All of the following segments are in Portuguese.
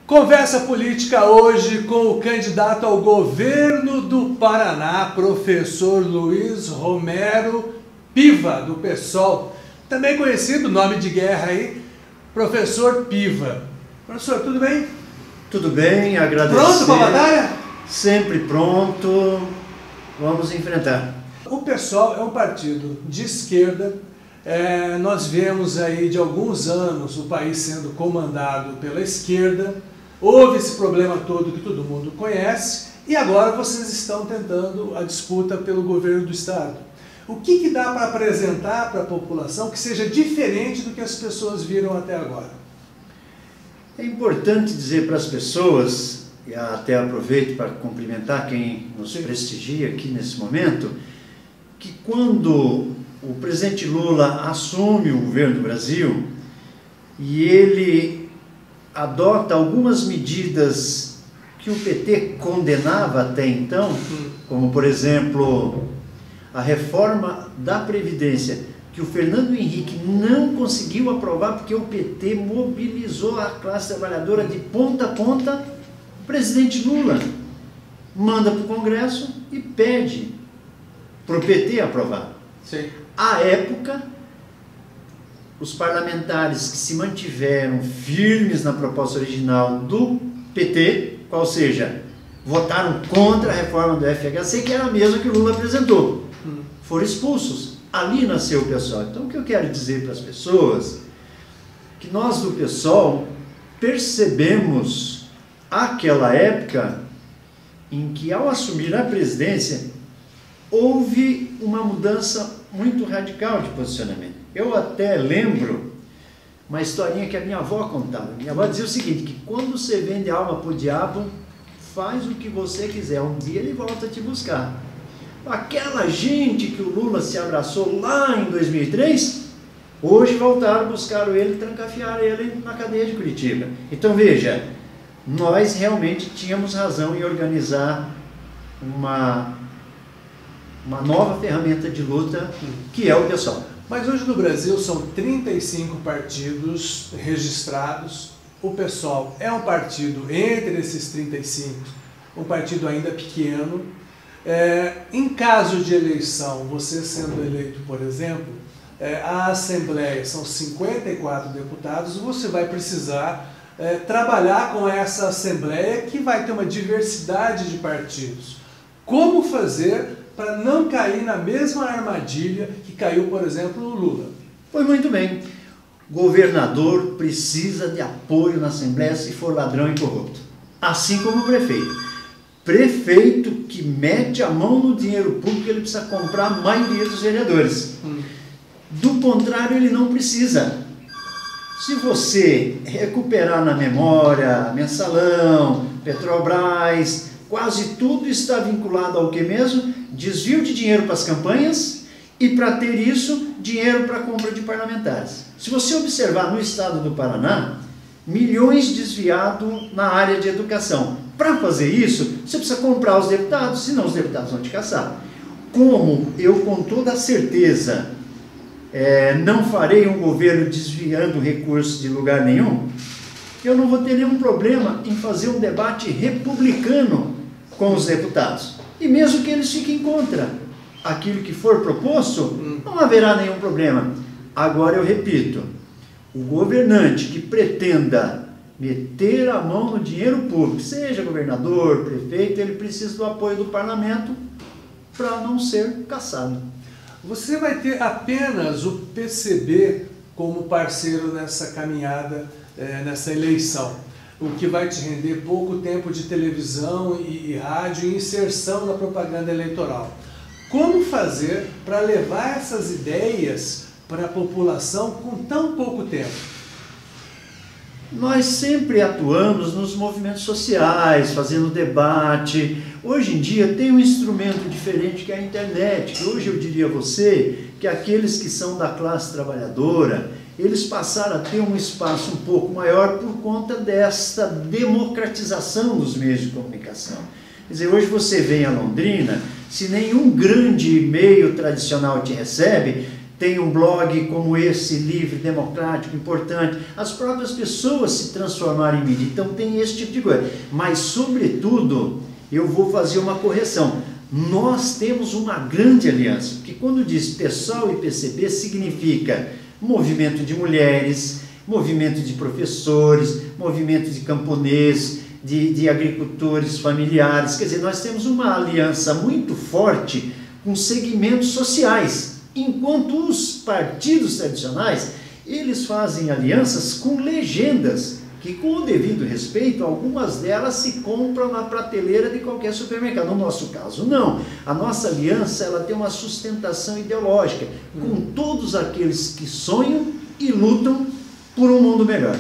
Conversa política hoje com o candidato ao governo do Paraná, professor Luiz Romero Piva, do PSOL, também conhecido, nome de guerra aí, professor Piva. Professor, tudo bem? Tudo bem, agradecer. Pronto para a batalha? Sempre pronto, vamos enfrentar. O PSOL é um partido de esquerda. Nós vemos aí de alguns anos o país sendo comandado pela esquerda. Houve esse problema todo que todo mundo conhece e agora vocês estão tentando a disputa pelo governo do estado. O que dá para apresentar para a população que seja diferente do que as pessoas viram até agora? É importante dizer para as pessoas, e até aproveito para cumprimentar quem nos prestigia aqui nesse momento, que quando o presidente Lula assume o governo do Brasil e ele adota algumas medidas que o PT condenava até então, como por exemplo a reforma da Previdência, que o Fernando Henrique não conseguiu aprovar porque o PT mobilizou a classe trabalhadora de ponta a ponta. O presidente Lula manda para o Congresso e pede para o PT aprovar. Sim. À época, os parlamentares que se mantiveram firmes na proposta original do PT, qual seja, votaram contra a reforma do FHC, que era a mesma que o Lula apresentou, foram expulsos. Ali nasceu o PSOL. Então, o que eu quero dizer para as pessoas, que nós do PSOL percebemos aquela época em que, ao assumir a presidência, houve uma mudança muito radical de posicionamento. Eu até lembro uma historinha que a minha avó contava. Minha avó dizia o seguinte, que quando você vende a alma para o diabo, faz o que você quiser, um dia ele volta a te buscar. Aquela gente que o Lula se abraçou lá em 2003, hoje voltaram, buscaram ele e trancafiaram ele na cadeia de Curitiba. Então veja, nós realmente tínhamos razão em organizar uma nova ferramenta de luta, que é o PSOL. Mas hoje no Brasil são 35 partidos registrados. O PSOL é um partido, entre esses 35, um partido ainda pequeno. Em caso de eleição, você sendo eleito, por exemplo, a Assembleia são 54 deputados, você vai precisar trabalhar com essa Assembleia que vai ter uma diversidade de partidos. Como fazer para não cair na mesma armadilha que caiu, por exemplo, o Lula? Pois muito bem. Governador precisa de apoio na Assembleia se for ladrão e corrupto. Assim como o prefeito. Prefeito que mete a mão no dinheiro público, ele precisa comprar a maioria dos vereadores. Do contrário, ele não precisa. Se você recuperar na memória Mensalão, Petrobras, quase tudo está vinculado ao que mesmo? Desvio de dinheiro para as campanhas e, para ter isso, dinheiro para a compra de parlamentares. Se você observar no estado do Paraná, milhões desviados na área de educação. Para fazer isso, você precisa comprar os deputados, senão os deputados vão te caçar. Como eu, com toda certeza, não farei um governo desviando recursos de lugar nenhum, eu não vou ter nenhum problema em fazer um debate republicano com os deputados. E mesmo que eles fiquem contra aquilo que for proposto, não haverá nenhum problema. Agora eu repito, o governante que pretenda meter a mão no dinheiro público, seja governador, prefeito, ele precisa do apoio do parlamento para não ser caçado. Você vai ter apenas o PCB como parceiro nessa caminhada, nessa eleição, o que vai te render pouco tempo de televisão e rádio e inserção na propaganda eleitoral. Como fazer para levar essas ideias para a população com tão pouco tempo? Nós sempre atuamos nos movimentos sociais, fazendo debate. Hoje em dia tem um instrumento diferente que é a internet, que hoje eu diria a você que aqueles que são da classe trabalhadora, eles passaram a ter um espaço um pouco maior por conta desta democratização dos meios de comunicação. Quer dizer, hoje você vem a Londrina, se nenhum grande meio tradicional te recebe, tem um blog como esse, livre, democrático, importante, as próprias pessoas se transformaram em mídia, então tem esse tipo de coisa. Mas, sobretudo, eu vou fazer uma correção. Nós temos uma grande aliança, porque quando diz PSOL e PCB, significa movimento de mulheres, movimento de professores, movimento de camponeses, de agricultores familiares. Quer dizer, nós temos uma aliança muito forte com segmentos sociais, enquanto os partidos tradicionais, eles fazem alianças com legendas, que com o devido respeito, algumas delas se compram na prateleira de qualquer supermercado. No nosso caso, não. A nossa aliança, ela tem uma sustentação ideológica, com todos aqueles que sonham e lutam por um mundo melhor.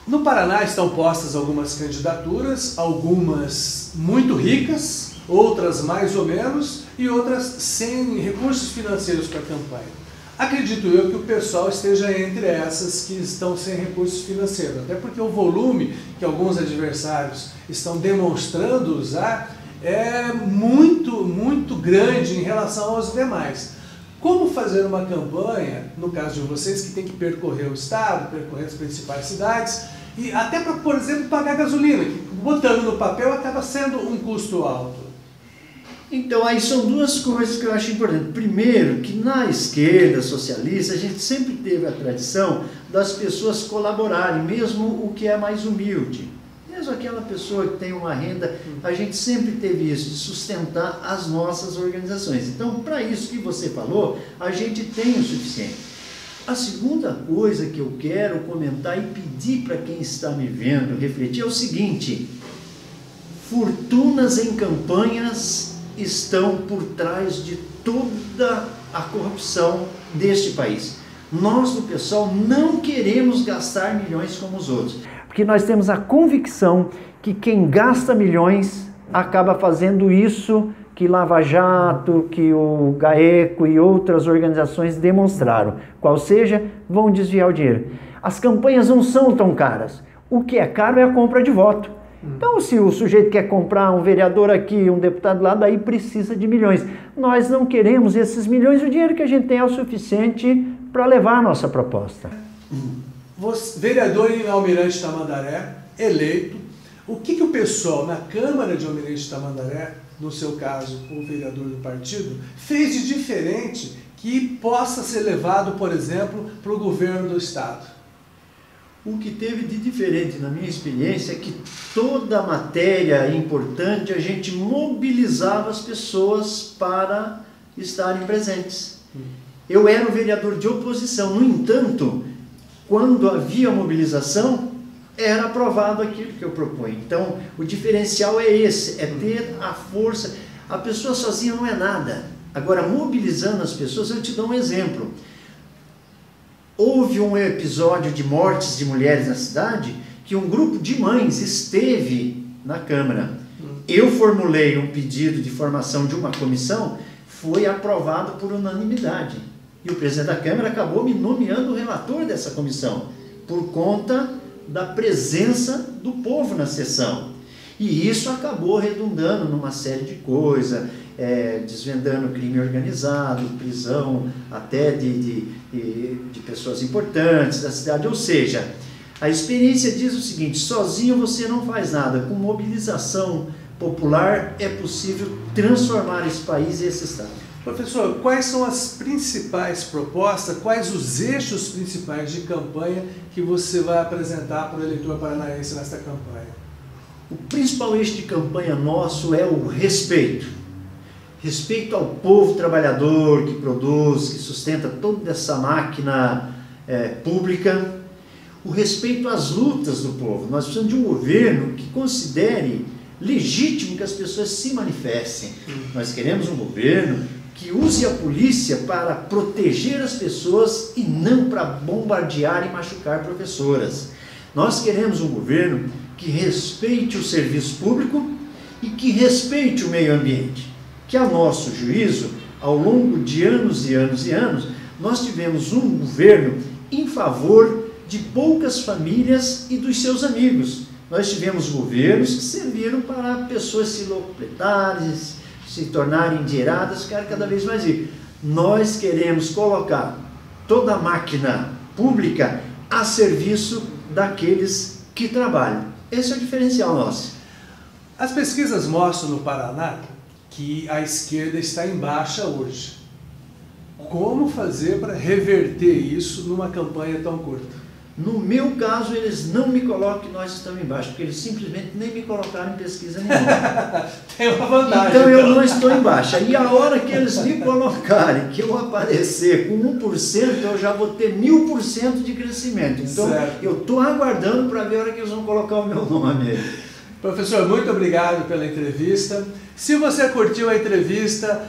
No Paraná estão postas algumas candidaturas, algumas muito ricas, outras mais ou menos, e outras sem recursos financeiros para a campanha. Acredito eu que o pessoal esteja entre essas que estão sem recursos financeiros, até porque o volume que alguns adversários estão demonstrando usar é muito grande em relação aos demais. Como fazer uma campanha, no caso de vocês, que tem que percorrer o estado, percorrer as principais cidades, e até para, por exemplo, pagar gasolina, que botando no papel acaba sendo um custo alto? Então, aí são duas coisas que eu acho importantes. Primeiro, que na esquerda socialista, a gente sempre teve a tradição das pessoas colaborarem, mesmo o que é mais humilde. Mesmo aquela pessoa que tem uma renda, a gente sempre teve isso, de sustentar as nossas organizações. Então, para isso que você falou, a gente tem o suficiente. A segunda coisa que eu quero comentar e pedir para quem está me vendo refletir é o seguinte: fortunas em campanhas estão por trás de toda a corrupção deste país. Nós do PSOL não queremos gastar milhões como os outros, porque nós temos a convicção que quem gasta milhões acaba fazendo isso que Lava Jato, que o GAECO e outras organizações demonstraram, qual seja, vão desviar o dinheiro. As campanhas não são tão caras, o que é caro é a compra de voto. Então, se o sujeito quer comprar um vereador aqui, um deputado lá, daí precisa de milhões. Nós não queremos esses milhões, o dinheiro que a gente tem é o suficiente para levar a nossa proposta. Vereador em Almirante Tamandaré, eleito, o que o pessoal na Câmara de Almirante Tamandaré, no seu caso, o vereador do partido, fez de diferente que possa ser levado, por exemplo, para o governo do Estado? O que teve de diferente na minha experiência é que toda matéria importante a gente mobilizava as pessoas para estarem presentes. Eu era um vereador de oposição, no entanto, quando havia mobilização, era aprovado aquilo que eu proponho. Então, o diferencial é esse, é ter a força. A pessoa sozinha não é nada. Agora, mobilizando as pessoas, eu te dou um exemplo. Houve um episódio de mortes de mulheres na cidade que um grupo de mães esteve na Câmara. Eu formulei um pedido de formação de uma comissão, foi aprovado por unanimidade. E o presidente da Câmara acabou me nomeando o relator dessa comissão, por conta da presença do povo na sessão. E isso acabou redundando numa série de coisas, desvendando crime organizado, prisão até de pessoas importantes da cidade. Ou seja, a experiência diz o seguinte: sozinho você não faz nada, com mobilização popular é possível transformar esse país e esse estado. Professor, quais são as principais propostas, quais os eixos principais de campanha que você vai apresentar para o eleitor paranaense nesta campanha? O principal eixo de campanha nosso é o respeito. Respeito ao povo trabalhador que produz, que sustenta toda essa máquina pública. O respeito às lutas do povo. Nós precisamos de um governo que considere legítimo que as pessoas se manifestem. Nós queremos um governo que use a polícia para proteger as pessoas e não para bombardear e machucar professoras. Nós queremos um governo que respeite o serviço público e que respeite o meio ambiente. Que, a nosso juízo, ao longo de anos e anos e anos, nós tivemos um governo em favor de poucas famílias e dos seus amigos. Nós tivemos governos que serviram para pessoas se locupletarem, se tornarem endinheiradas, ficarem cada vez mais ricas. Nós queremos colocar toda a máquina pública a serviço daqueles que trabalham. Esse é o diferencial nosso. As pesquisas mostram no Paraná que a esquerda está em baixa hoje. Como fazer para reverter isso numa campanha tão curta? No meu caso, eles não me colocam que nós estamos embaixo, porque eles simplesmente nem me colocaram em pesquisa nenhuma. Tem uma vantagem. Então eu não estou em baixa. E a hora que eles me colocarem, que eu aparecer com 1%, eu já vou ter 1000% de crescimento. Então certo. eu estou aguardando para ver a hora que eles vão colocar o meu nome. Professor, muito obrigado pela entrevista. Se você curtiu a entrevista,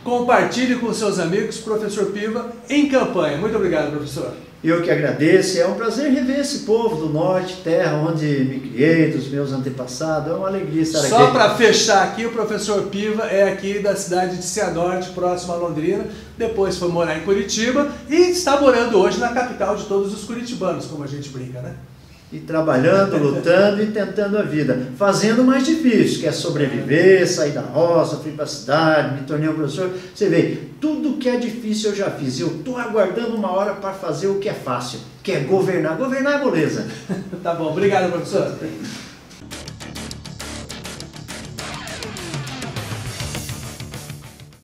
compartilhe com seus amigos. Professor Piva em campanha. Muito obrigado, professor. Eu que agradeço, é um prazer rever esse povo do norte, terra onde me criei, dos meus antepassados, é uma alegria estar aqui. Só para fechar aqui, o professor Piva é aqui da cidade de Cianorte, próximo a Londrina, depois foi morar em Curitiba e está morando hoje na capital de todos os curitibanos, como a gente brinca, né? E trabalhando, lutando e tentando a vida, fazendo o mais difícil, que é sobreviver, sair da roça, fui para a cidade, me tornei um professor. Você vê, tudo que é difícil eu já fiz. Eu estou aguardando uma hora para fazer o que é fácil, que é governar. Governar é moleza. Tá bom, obrigado, professor.